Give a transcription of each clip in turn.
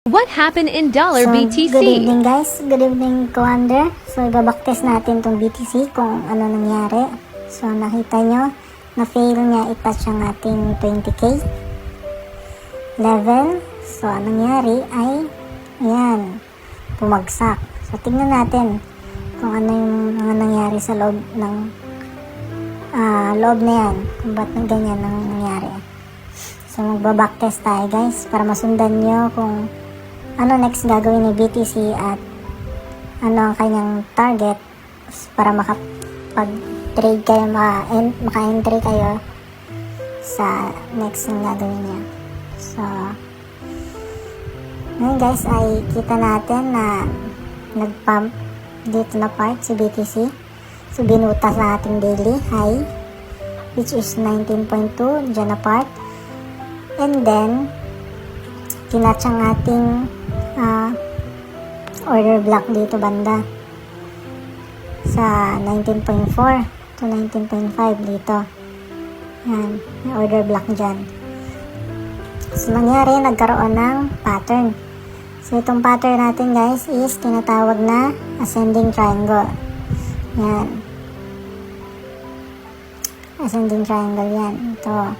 What happened in dollar BTC? Good evening guys. Good evening Commander. So ibabacktest natin tong BTC kung ano nangyari. So nakita nyo na fail niya i-touch ang ating 20k level. So ang nangyari ay ayan, bumagsak. So tingnan natin kung ano yung mga nangyari sa loob ng loob na yan, kung ba't ganyan ang nangyari. So magbabacktest tayo guys para masundan nyo kung ano next gagawin ni BTC at ano ang kanyang target para makapag-trade kayo, maka-entry kayo sa next na gagawin niya. So ngayon guys ay kita natin na nag-pump dito na part si BTC. So binutas sa ating daily high which is 19.2 dyan na part, and then tinatch ang ating order block dito banda sa 19.4 to 19.5 dito. Yan, may order block dyan. So nangyari, nagkaroon ng pattern. So itong pattern natin guys is tinatawag na ascending triangle. Yan, ascending triangle yan. Ito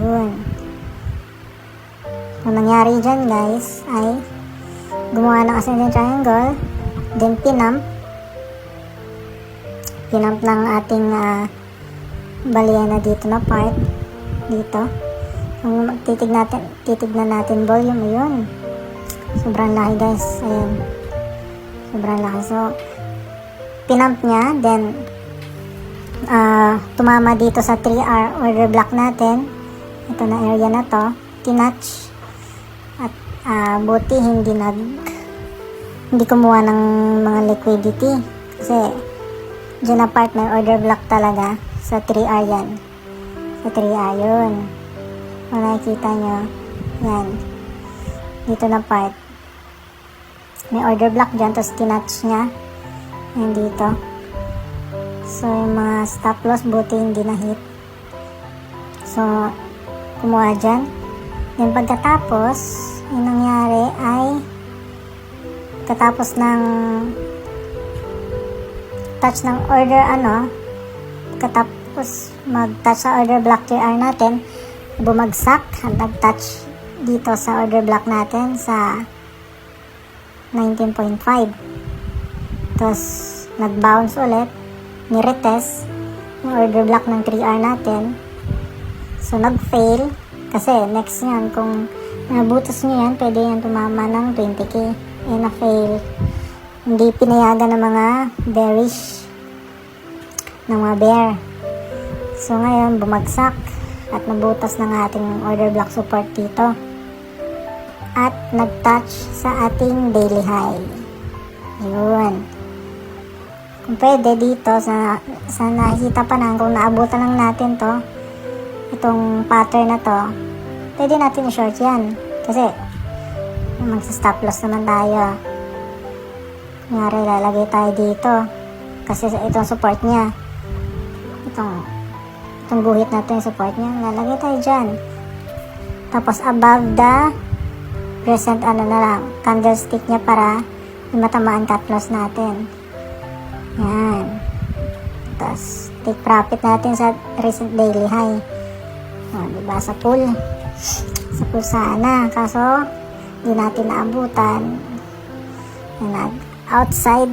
yun. Ang nangyari dyan guys ay gumawa ng ascending triangle, then pinump ng ating balena dito na part dito. Kung titignan natin volume, ayun, sobrang laki guys, ayun, sobrang laki. So pinump niya, then tumama dito sa 3R order block natin, ito na area na to, tinatch at buti hindi kumuha ng mga liquidity kasi dyan na part may order block talaga sa 3R yan, sa 3R yun. Kung nakikita nyo yan, dito na part may order block dyan, tapos tinatch nya yan dito. So yung mga stop loss buti hindi na hit, so kumuha dyan. Then pagkatapos, yung nangyari ay katapos ng touch ng order katapos mag-touch sa order block 3R natin, bumagsak at nag-touch dito sa order block natin sa 19.5, tapos nag-bounce ulit, ni-retest yung order block ng 3R natin. So nag-fail kasi next yan, kung nabutas nyo yan, pwede yan tumama ng 20k. Eh na-fail, hindi pinayagan ng mga bearish, ng mga bear. So ngayon bumagsak at nabutas ng ating order block support dito at nag-touch sa ating daily high. Yun, kung pwede dito sa nakikita pa na, kung naabutan lang natin to, itong pattern na to, pwede natin i-short yan kasi magsa-stop loss naman tayo. Kunyari lalagay tayo dito kasi itong support nya, itong guhit natin yung support nya, lalagay tayo dyan, tapos above the present na lang candlestick nya para matamaan cut loss natin. Yan, tapos take profit natin sa recent daily high. Diba, sa pool sana, kaso hindi natin naabutan. Outside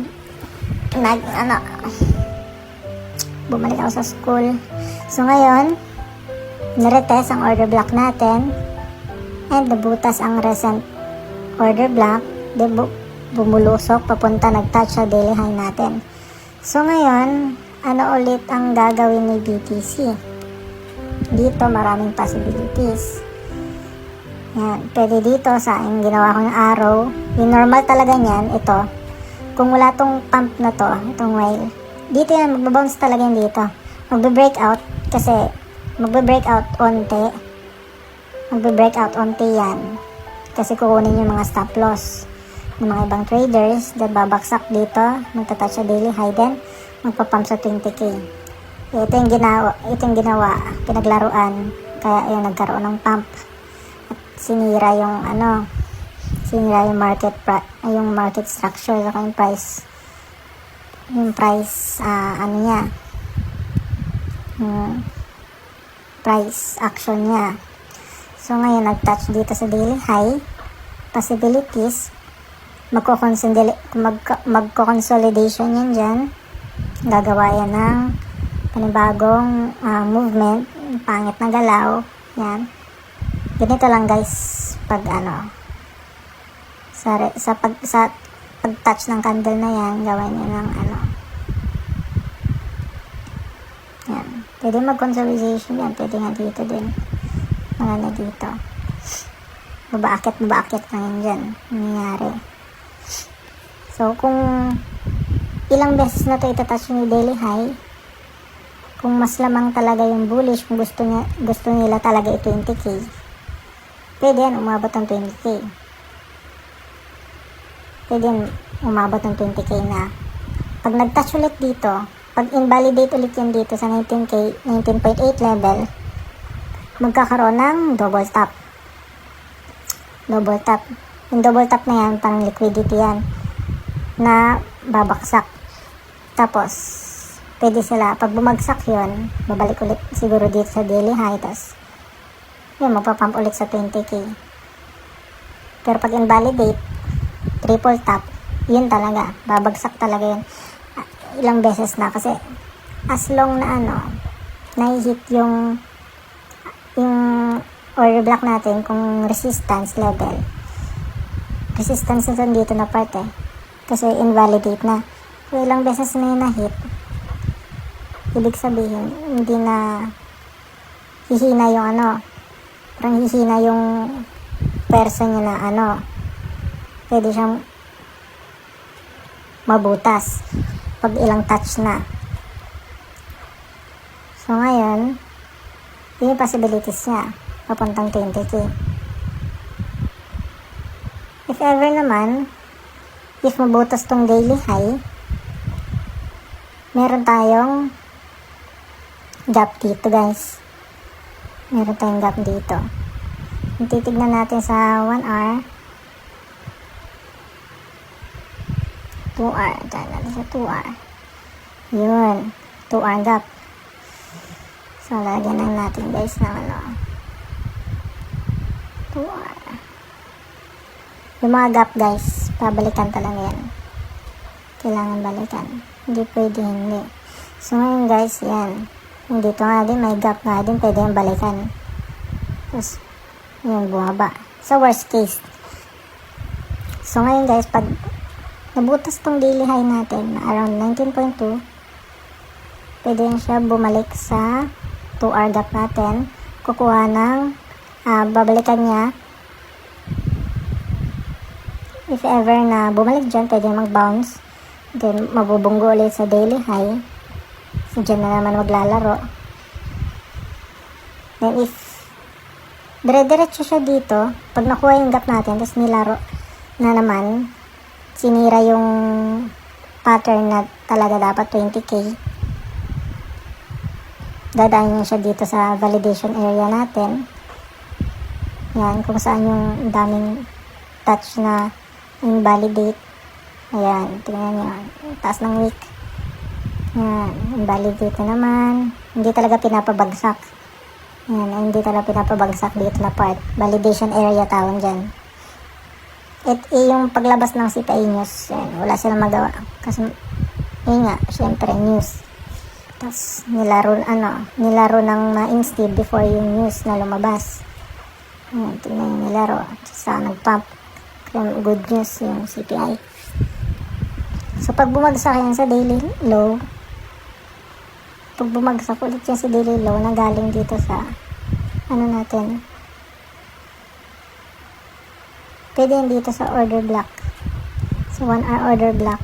bumalik ako sa school. So ngayon niretest ang order block natin and nabutas ang recent order block, bumulusok papunta, nag-touch sa daily high natin. So ngayon ano ulit ang gagawin ni BTC? Dito maraming possibilities. Yan, pwede dito sa yung ginawa ko ng arrow, yung normal talaga niyan, ito, kung wala tong pump na to, itong whale, dito yan, magbabounce talaga yan dito, magbe-breakout, kasi magbe-breakout onte yan, kasi kukunin yung mga stop loss ng mga ibang traders, then babaksak dito, magta-touch sa daily high, then magpa-pump sa 20k. Ito yung ginawa, pinaglaruan, kaya yun, nagkaroon ng pump. sinira yung sinira yung yung market structure saka yung price niya, yung price action niya. So ngayon nag-touch dito sa daily high, possibilities magko-consolidation yan dyan, gagawa yan ng panibagong movement, pangit na galaw. Yan, ganito lang guys pag sa pag-touch ng candle na yan, gawin nyo ng yan, pwede mag-consolidation yan, pwede nga dito din, maganda dito, babaakit lang yan dyan, nangyayari. So kung ilang beses na to itatouch yung daily high, kung mas lamang talaga yung bullish, kung gusto nila talaga 20k, pwede yan umabot ng 20k, pwede yan umabot ng 20k na. Pag nag-touch ulit dito, pag invalidate ulit yan dito sa 19.8 level, magkakaroon ng double top. Yung double top na yan, parang liquidity yan na babaksak. Tapos pwede sila, pag bumagsak yun, babalik ulit siguro dito sa daily high, tapos yun, magpapump ulit sa 20k. Pero pag invalidate, triple top, yun talaga, babagsak talaga yun. Ilang beses na, kasi as long na nai-hit yung order block natin, kung resistance level, resistance na dito na part kasi invalidate na. So ilang beses na yun na-hit, ibig sabihin hindi na hihina yung parang hihina yung person niya na pwede siyang mabutas pag ilang touch na. So ngayon, yun yung possibilities niya papuntang 20k. If ever naman, if mabutas tong daily high, meron tayong gap dito guys, meron tayong gap dito. Kung titignan natin sa 1 hour, 2 hour, dyan natin sa 2 hour, yun, 2 hour gap. So lagyan lang natin guys ng 2 hour. Yung mga gap guys, pabalikan talaga yan, kailangan balikan, hindi pwede hindi. So ngayon guys, yan, yung dito nga din may gap nga din, pwede yung balikan, tapos yun, bumaba sa worst case. So ngayon guys, pag nabutas tong daily high natin na around 19.2, pwede yan siya bumalik sa 2 hour gap natin, kukuha ng babalikan niya. If ever na bumalik dyan, pwede mag-bounce, then mabubunggo ulit sa daily high, so dyan na naman maglalaro. Then if dire-diretso siya dito, pag nakuha yung gap natin, tapos nilaro na naman, sinira yung pattern na talaga dapat 20k, dadaan niya siya dito sa validation area natin. Yan, kung saan yung daming touch na invalidate. Ayan, tingnan nyo, taas ng wick. Yan, invalidate na naman, hindi talaga pinapabagsak. Yan, hindi talaga pinapabagsak dito na part, validation area tawag dyan. Yung paglabas ng CPI news, yan, wala silang magawa kasi yun nga, syempre news, tapos nilaro ng ma-instead before yung news na lumabas. Yan, tingnan yung nilaro, sa nagpump yung good news yung CPI. So pag bumagsak yan sa daily low, pag bumagsak ulit yan sa daily low na galing dito sa natin, pwede yan dito sa order block, sa 1 hour order block,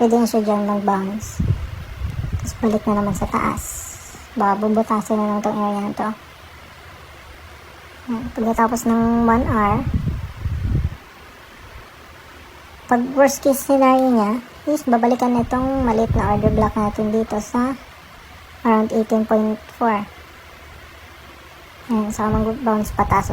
pwede yan siya dyan mag-bounce, tapos balik na naman sa taas, baka bubutasin na lang itong area na to. Pagkatapos ng 1 hour, pag worst case scenario niya is babalikan na itong maliit na order block natin dito sa around 18.4. Ayan, saka mag-bounce pataas ulit.